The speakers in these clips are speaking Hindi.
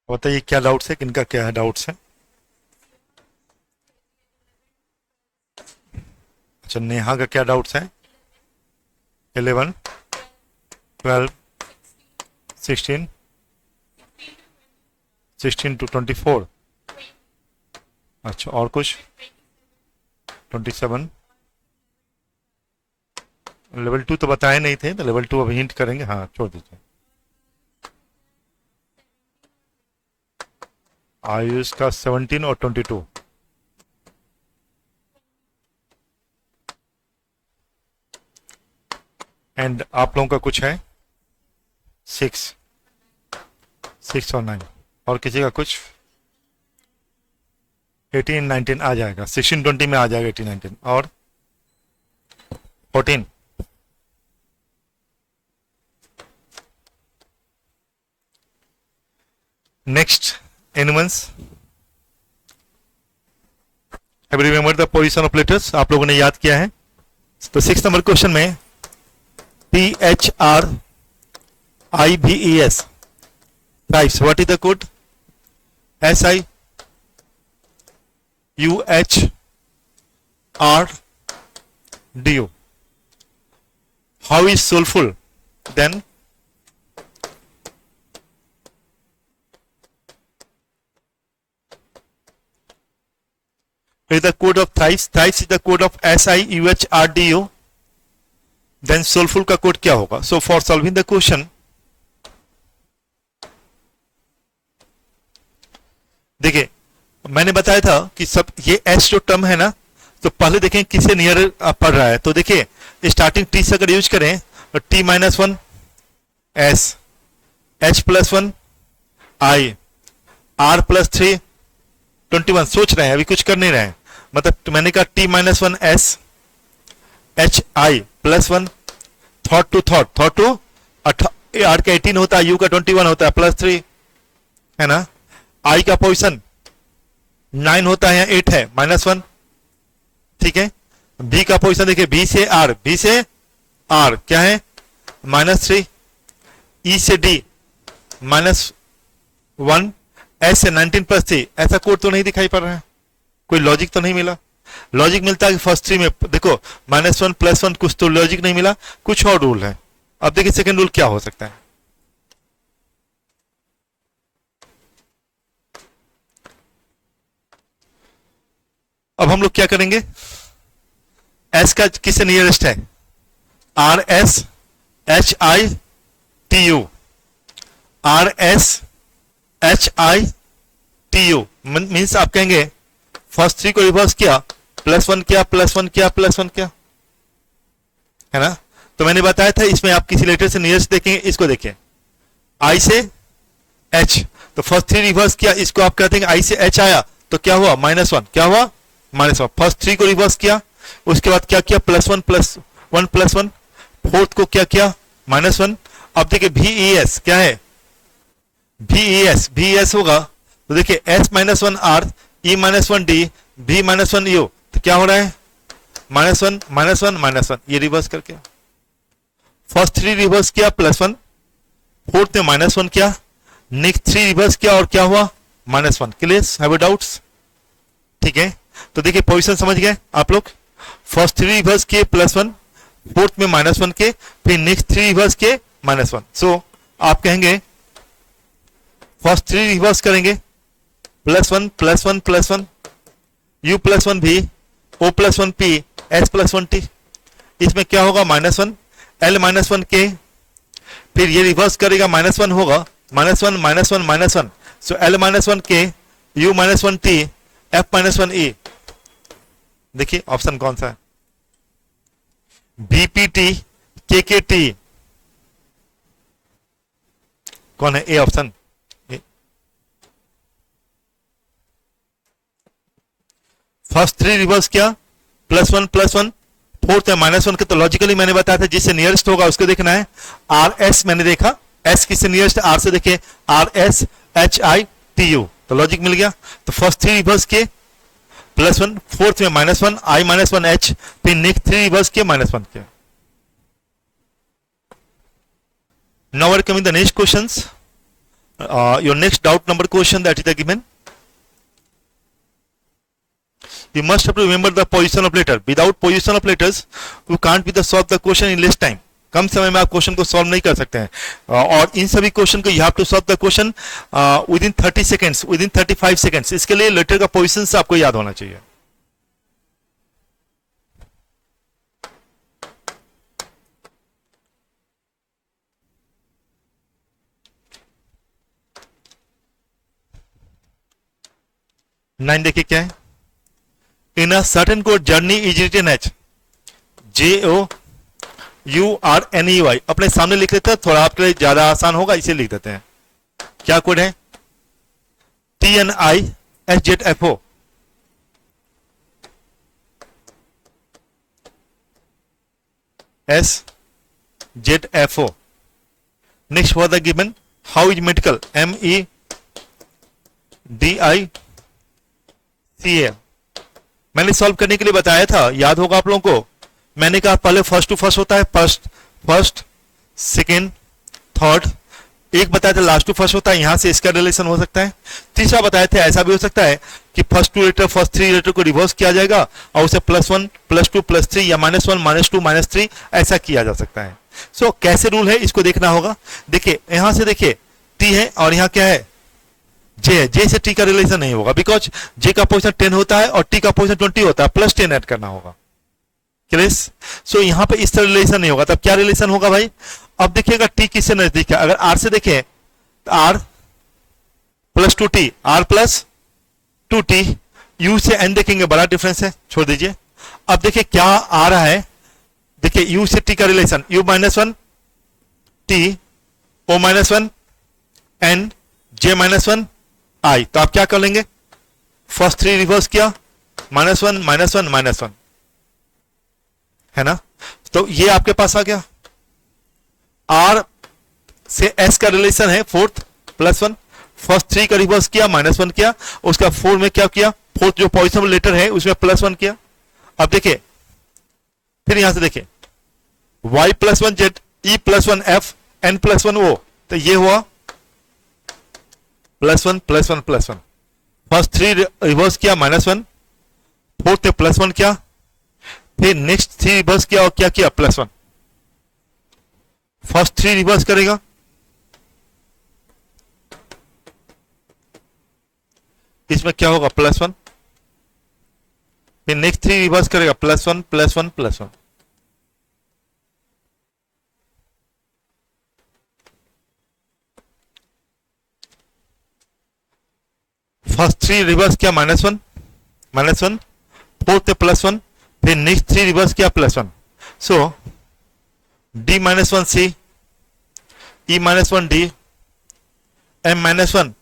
बताइए क्या डाउट्स है, किनका क्या है डाउट्स है। अच्छा, नेहा का क्या डाउट्स है। 11, 12, 16, 16 to 24। अच्छा, और कुछ। 27। लेवल 2 तो बताए नहीं थे, तो लेवल 2 अभी हिंट करेंगे। हाँ, छोड़ दीजिए। आयुष का 17 और 22। एंड आप लोगों का कुछ है 6, 6 और 9। और किसी का कुछ 18, 19 आ जाएगा, 16, 20 में आ जाएगा 18, 19 और 14। Next, animals. Have you remembered the position of letters? आप लोगों ने याद किया है। तो 6 नंबर क्वेश्चन में PHRIVES tribes, what is the code? SIUHRDO. How is soulful? Then is the code of thrice. Thrice is the code of SIUHRDO. Then soulful का कोड क्या होगा? So for solving the question, देखिए मैंने बताया था कि सब ये एस जो टर्म है ना, तो पहले देखें किसे नियर पड़ रहा है। तो देखिए स्टार्टिंग टी से अगर यूज करें तो T-1 एस, H+1 आई, R+3 21। सोच रहे हैं, अभी कुछ कर नहीं रहे हैं। मतलब मैंने कहा T-1 S, HI+1, thought to are का 18 होता है, यू का 21 होता है, +3 है ना। आई का पोजिशन 9 होता है, 8 है, -1। ठीक है। बी का पोजिशन देखिए, बी से आर क्या है, -3। ई से डी -1। एस से 19+3। ऐसा कोड तो नहीं दिखाई पड़ रहा है, कोई लॉजिक तो नहीं मिला। लॉजिक मिलता है कि फर्स्ट 3 में देखो -1 +1, कुछ तो लॉजिक नहीं मिला, कुछ और रूल है। अब देखिए सेकंड रूल क्या हो सकता है। अब हम लोग क्या करेंगे, एस का किससे नियरेस्ट है, RSHITU, RSHITU मीन्स आप कहेंगे फर्स्ट 3 को रिवर्स किया, +1 किया, +1 किया, +1 किया, है ना। तो मैंने बताया था इसमें आप किसी लेटर से नियरेस्ट देखेंगे। इसको देखिए, आई से एच, तो फर्स्ट 3 रिवर्स किया, इसको आप कहते हैं आई से एच आया तो क्या हुआ, -1। क्या हुआ, -1। फर्स्ट 3 को रिवर्स किया, उसके बाद क्या किया, +1 +1, फोर्थ को क्या किया, -1। अब देखिए VES क्या है, VES होगा तो देखिए S-1 R, E-1 D, B-1 U, तो क्या हो रहा है, -1 -1 ये रिवर्स करके फर्स्ट 3 रिवर्स किया, +1, फोर्थ में -1 किया, नेक्स्ट 3 रिवर्स किया और क्या हुआ, -1। Clear, have a doubts? ठीक है। तो देखिए पोजीशन समझ गए आप लोग। फर्स्ट 3 रिवर्स किए, +1, फोर्थ में -1 के, फिर नेक्स्ट 3 रिवर्स के, -1। सो आप कहेंगे फर्स्ट 3 रिवर्स करेंगे, +1 +1 +1, U+1 V, O+1 P, S+1 T। इसमें क्या होगा, -1, L-1 के, फिर ये रिवर्स करेगा, -1 होगा, -1 -1 सो L-1 के, U-1 T, F-1 E। देखिए ऑप्शन कौन सा है, BPT KKT कौन है, ए ऑप्शन। फर्स्ट 3 रिवर्स किया, +1 +1, फोर्थ है -1 के, तो लॉजिकली मैंने बताया था जिससे नियरेस्ट होगा उसको देखना है। RS मैंने देखा, S किससे नियरेस्ट, R से देखिए, RSHITU, तो लॉजिक मिल गया। तो फर्स्ट 3 रिवर्स किए, +1, फोर्थ में -1, I-1H, फिर नेक्स्ट 3 रिवर्स किए, -1 किया। Now we are coming the next questions. Your next doubt number question that is the given. You must have to remember the position of letter. Without position of letters, you can't be the solve the question in less time. कम समय में आप क्वेश्चन को सॉल्व नहीं कर सकते हैं, और इन सभी क्वेश्चन को you have to solve the question within 30 seconds, within 35 seconds. इसके लिए लेटर का पोजिशन आपको याद होना चाहिए. नाइन देखिए क्या है. In a certain code journey is written as JOURNEY. अपने सामने लिख लेते हैं, थोड़ा आपके लिए ज्यादा आसान होगा, इसे लिख देते हैं. क्या कोड है? TNISZFO. SZFO. Next for the given, how is medical? MEDICA. मैंने सॉल्व करने के लिए बताया था, याद होगा आप लोगों को. मैंने कहा पहले फर्स्ट टू फर्स्ट होता है, फर्स्ट सेकेंड थर्ड. एक बताया था लास्ट टू फर्स्ट होता है, यहां से इसका रिलेशन हो सकता है. तीसरा बताया था ऐसा भी हो सकता है कि first two letter first three letter को रिवर्स किया जाएगा और उसे +1 +2 +3 या -1 -2 -3 ऐसा किया जा सकता है. सो कैसे रूल है इसको देखना होगा. देखिए यहां से देखिए टी है और यहां क्या है? जे है. जे से टी का रिलेशन नहीं होगा, बिकॉज जे का पोजीशन 10 होता है और टी का पोजीशन 20 होता है, +10 ऐड करना होगा. सो यहां पे इस तरह रिलेशन नहीं होगा. तब क्या रिलेशन होगा भाई? अब देखिएगा टी किससे नजदीक है. अगर आर से देखें तो R +2t, R +2t. U से एन देखेंगे, बड़ा डिफरेंस है, छोड़ दीजिए. अब देखिए क्या आ रहा है. देखिए यू से टी का relation, u -1 t, o -1 n, j -1 i. तो आप क्या कर लेंगे? फर्स्ट थ्री रिवर्स किया, -1 -1 -1 है ना. तो ये आपके पास आ गया. आर से एस का रिलेशन है फोर्थ +1. फर्स्ट थ्री का रिवर्स किया, -1 किया, उसका फोर में क्या किया? फोर्थ जो पॉजिशन लेटर है उसमें +1 किया. अब देखिए फिर यहां से देखिए y +1 z, e +1 f, n +1 o. तो ये हुआ +1 +1 +1. फर्स्ट थ्री रिवर्स किया, -1. फोर्थ में +1 किया, फिर नेक्स्ट थ्री रिवर्स किया और क्या किया? +1. फर्स्ट थ्री रिवर्स करेगा, इसमें क्या होगा? +1. फिर नेक्स्ट थ्री रिवर्स करेगा, +1 +1 +1. फर्स्ट थ्री रिवर्स किया, -1 -1. फोर्थ में +1, फिर नेक्स्ट थ्री रिवर्स किया, +1. सो d -1 c, e -1 d, m -1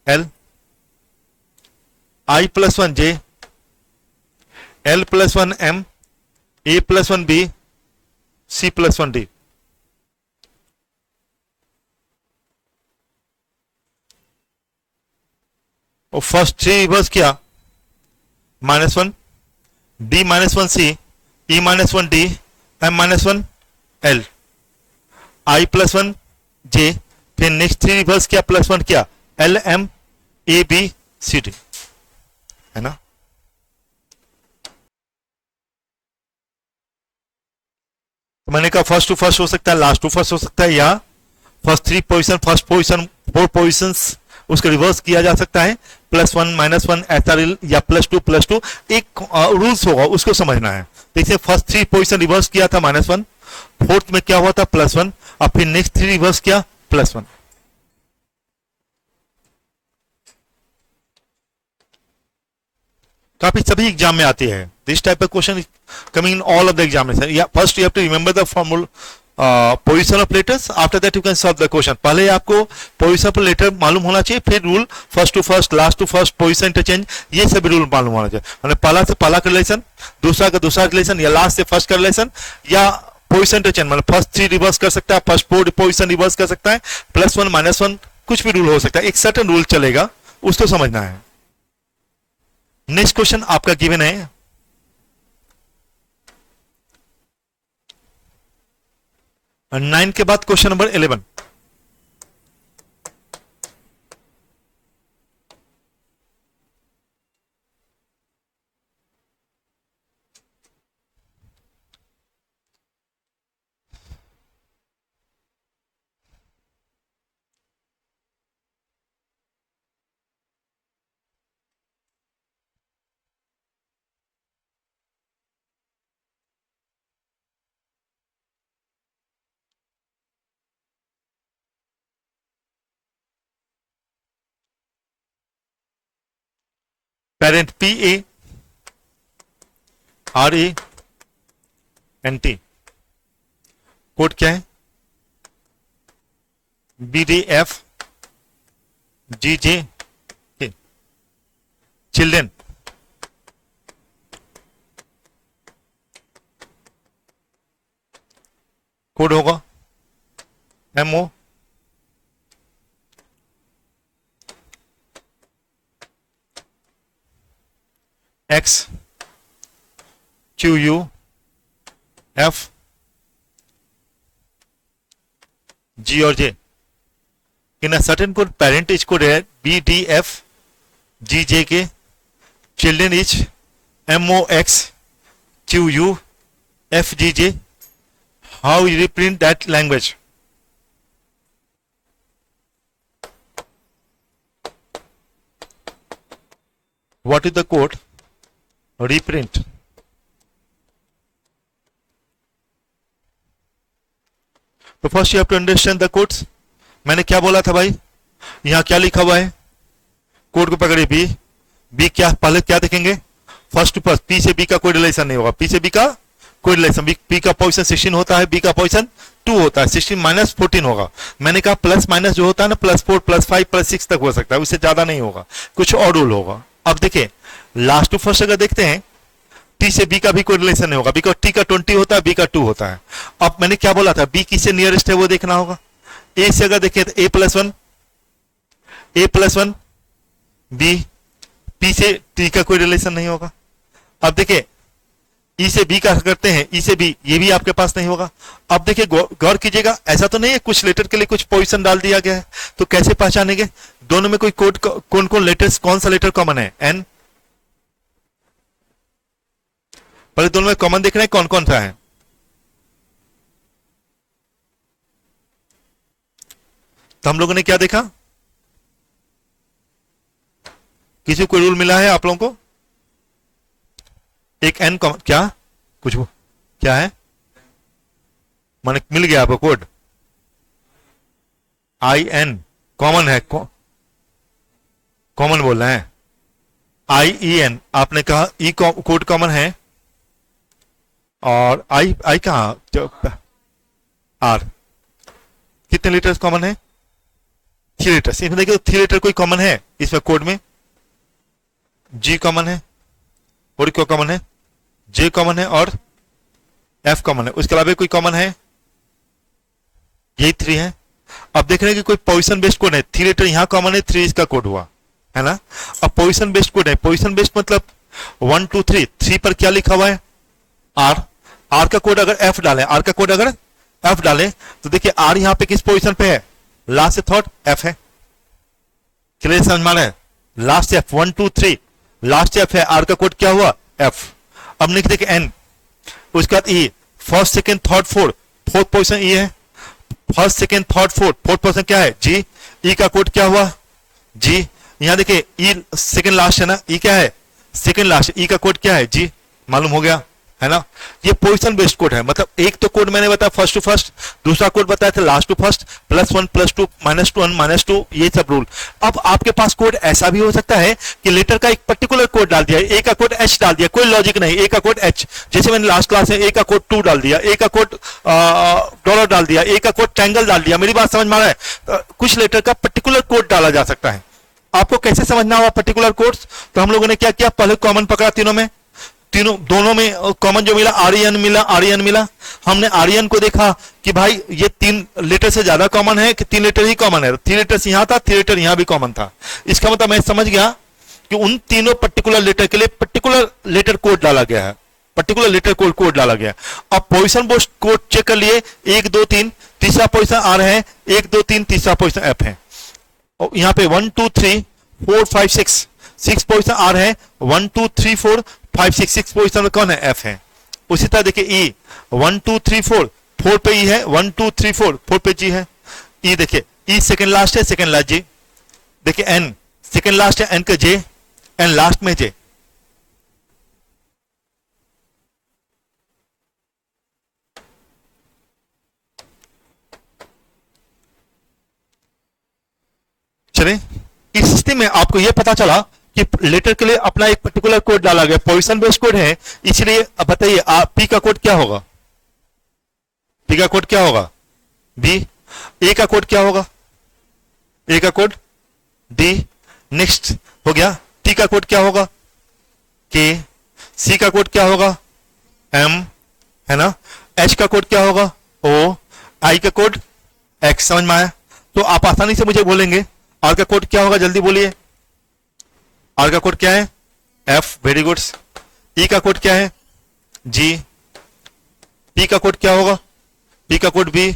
l, i +1 j, l +1 m, a +1 b, c +1 d. और फर्स्ट थ्री रिवर्स किया, -1 d -1 c, e -1 d, m -1 l, i +1 j, फिर नेक्स्ट थ्री रिवर्स किया, +1 किया, l m a b c d, है ना. तो मैंने कहा फर्स्ट टू फर्स्ट हो सकता है, लास्ट टू फर्स्ट हो सकता है, या first three position first position four positions उसको रिवर्स किया जा सकता है. +1 -1 ऐसा या +2 +2 एक रूल्स होगा, उसको समझना है. देखिए फर्स्ट थ्री पोजीशन रिवर्स किया था -1, फोर्थ में क्या हुआ था? +1, और फिर नेक्स्ट थ्री रिवर्स किया, +1. काफी सभी एग्जाम में आती है this type of question coming in all of the examination. या first you have to remember the formula position of letters, after that you can solve the question. पहले आपको पोजिशन ऑफ लेटर मालूम होना चाहिए, फिर rule first to first, last to first, position interchange, ये सभी रूल मालूम होना चाहिए. मतलब पहला से पहला का रिलेशन, दूसरा का दूसरा रिलेशन, या लास्ट से फर्स्ट का रिलेशन, या पोजिशन इंटरचेंज. मतलब फर्स्ट थ्री रिवर्स कर सकता है, फर्स्ट फोर पोजिशन रिवर्स कर सकता है, +1 -1 कुछ भी रूल हो सकता है. एक सर्टेन रूल चलेगा, उसको समझना है. नेक्स्ट क्वेश्चन आपका गिवन है, और 9 के बाद question number 11. Parent PARENT, code क्या है? BDFGJ, चिल्ड्रेन, कोड होगा MO X QU F G और J। In a certain code parent is code है BDFGJ के, children is MOX QU FGJ। How you represent that language? What is the code? Reprint. तो first you have to understand the codes. मैंने क्या बोला था भाई? यहां क्या लिखा हुआ है? कोड को पकड़े बी, बी क्या पहले क्या देखेंगे? फर्स्ट टू फर्स्ट, पी से बी का कोई रिलेशन नहीं होगा, पी से बी का कोई रिलेशन, बी का पोजीशन 16 होता है, बी का पोजीशन 2 होता है, 16 माइनस 14 होगा। मैंने कहा प्लस माइनस जो होता है ना, +4 +5 +6 तक हो सकता है, उससे ज्यादा नहीं होगा, कुछ और रूल होगा। अब देखिए लास्ट टू फर्स्ट अगर देखते हैं, टी से बी का भी कोई रिलेशन नहीं होगा, बिकॉज टी का 20 होता है, बी का 2 होता है। अब मैंने क्या बोला था? बी किससे नियरेस्ट है वो देखना होगा। ए से अगर देखें तो A+1 बी, पी से टी का कोई रिलेशन नहीं होगा। अब देखिए ई से बी का करते हैं, ई से बी, ये भी आपके पास नहीं होगा। अब देखिए गौर कीजिएगा, ऐसा तो नहीं है कुछ लेटर के लिए कुछ पोजीशन डाल दिया गया है, तो कैसे पहचानेंगे? दोनों में कोई कोड, कौन कौन लेटर्स, कौन सा लेटर कॉमन है? एन। पहले दोनों में कॉमन देख रहे हैं कौन कौन सा है। तो हम लोगों ने क्या देखा? किसी को रूल मिला है आप लोगों को? एक एन कॉमन, क्या कुछ वो क्या है? माने मिल गया आपको कोड? IN कॉमन है, कॉमन बोल रहे हैं। IEN आपने कहा ई कोड कॉमन है, और आई कहां? आर। कितने लीटर्स कॉमन है? 3 लीटर्स। इसमें देखिए 3 लीटर कोई कॉमन है इसमें कोड में? जी कॉमन है, और क्या कॉमन है? जे कॉमन है और एफ कॉमन है। उसके अलावा कोई कॉमन है? यही 3 है। अब देख रहे हैं कि कोई पोजीशन बेस्ड कोड है, 3 लीटर यहां कॉमन है, 3 इसका कोड हुआ है ना। अब पोजीशन बेस्ड कोड है, पोजीशन बेस्ड मतलब 1 2 3, 3 पर क्या लिखा हुआ है? आर। आर का कोड अगर एफ डालें, आर का कोड अगर एफ डालें, तो देखिए आर यहां पे किस पोजीशन पे है? लास्ट से थर्ड एफ है। क्लियर समझ में आ रहा है? लास्ट एफ 1 2 3 लास्ट एफ है, आर का कोड क्या हुआ? एफ। अब लिख देखिए एन, उसके बाद E, first second third fourth, fourth position E है, first second third fourth, fourth position क्या है? जी। ई का कोड क्या हुआ? जी। यहां देखिए ई सेकेंड लास्ट है ना, ई क्या है? सेकेंड लास्ट, ई का कोड क्या है? जी। मालूम हो गया है ना। ये पोजीशन बेस्ड कोड है, मतलब एक तो कोड मैंने बताया फर्स्ट टू फर्स्ट, दूसरा कोड बताया था लास्ट टू फर्स्ट, +1 +2 -1 -2, ये सब रूल। अब आपके पास कोड ऐसा भी हो सकता है कि लेटर का एक पर्टिकुलर कोड डाल दिया, ए का कोड एच डाल दिया, कोई लॉजिक नहीं, ए का कोड एच, जैसे मैंने लास्ट क्लास में ए का कोड 2 डाल दिया, ए का कोड डॉलर डाल दिया, ए का कोड ट्रायंगल डाल दिया। मेरी बात समझ में आ रहा है? कुछ लेटर का पर्टिकुलर कोड डाला जा सकता है। आपको कैसे समझना होगा पर्टिकुलर कोड्स? तो हम लोगों ने क्या किया, पहले कॉमन पकड़ा तीनों में, तीनों दोनों में कॉमन जो मिला आर्यन मिला, आर्यन मिला। हमने आर्यन को देखा कि भाई ये 3 लेटर से ज्यादा कॉमन है कि 3 लेटर ही कॉमन है, 3 लेटर यहां था, 3 लेटर यहां भी कॉमन था। इसका मतलब मैं समझ गया कि उन तीनों पर्टिकुलर लेटर के लिए पर्टिकुलर लेटर कोड डाला गया है, पर्टिकुलर लेटर कोड डाला गया। अब पोजिशन बेस्ड कोड चेक कर लिए, 1 2 3 तीसरा पोजिशन आर है, 1 2 3 तीसरा पोजिशन एफ है। और यहां पे 1 2 3 4 5 6 पोजिशन आर है, 1 2 3 4 5 6 पोजिशन में कौन है? एफ है। उसी तरह देखिए ई 1 2 3 4 पे ई है, 1 2 3 4 पे जी है। ई देखिए ई सेकंड लास्ट है, सेकंड लास्ट जी। देखिए एन सेकंड लास्ट है, एन का जे, एन लास्ट में जे। चले इस स्थिति में आपको यह पता चला कि लेटर के लिए अपना एक पर्टिकुलर कोड डाला गया, पोजीशन बेस्ड कोड है, इसलिए अब बताइए पी का कोड क्या होगा? पी का कोड क्या होगा? बी। ए का कोड क्या होगा? ए का कोड डी। नेक्स्ट हो गया। टी का कोड क्या होगा? के। सी का कोड क्या होगा? एम, है ना। एच का कोड क्या होगा? ओ। आई का कोड एक्स। समझ में आया? तो आप आसानी से मुझे बोलेंगे आर का कोड क्या होगा? जल्दी बोलिए। आर का कोड क्या है? एफ। Very good. ई का कोड क्या है? जी। पी का कोड क्या होगा? पी का कोड बी।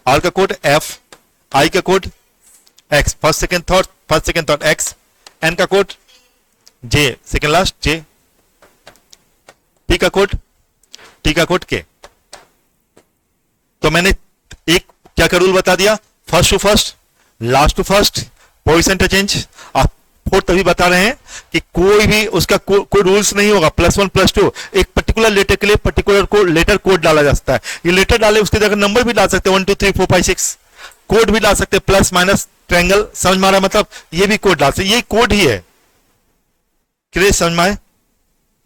आर का कोड एफ। आई का code X. First second thought X. N का code J, second last J. P का कोड, टी का कोड के। तो मैंने एक क्या क्या रूल बता दिया? First to first, last to first, voice interchange. आप फोर्थ तभी बता रहे हैं कि कोई भी उसका कोई रूल्स नहीं होगा। +1 +2 एक पर्टिकुलर लेटर के लिए पर्टिकुलर लेटर कोड डाला जा सकता है। ये लेटर डाले उसके जगह नंबर भी डाल सकते हैं 1 2 3 4 5 6, कोड भी डाल सकते हैं, प्लस माइनस ट्रायंगल। समझ में आ रहा है? मतलब ये भी कोड डाल सकते, ये कोड ही है। क्लियर? समझ में आए?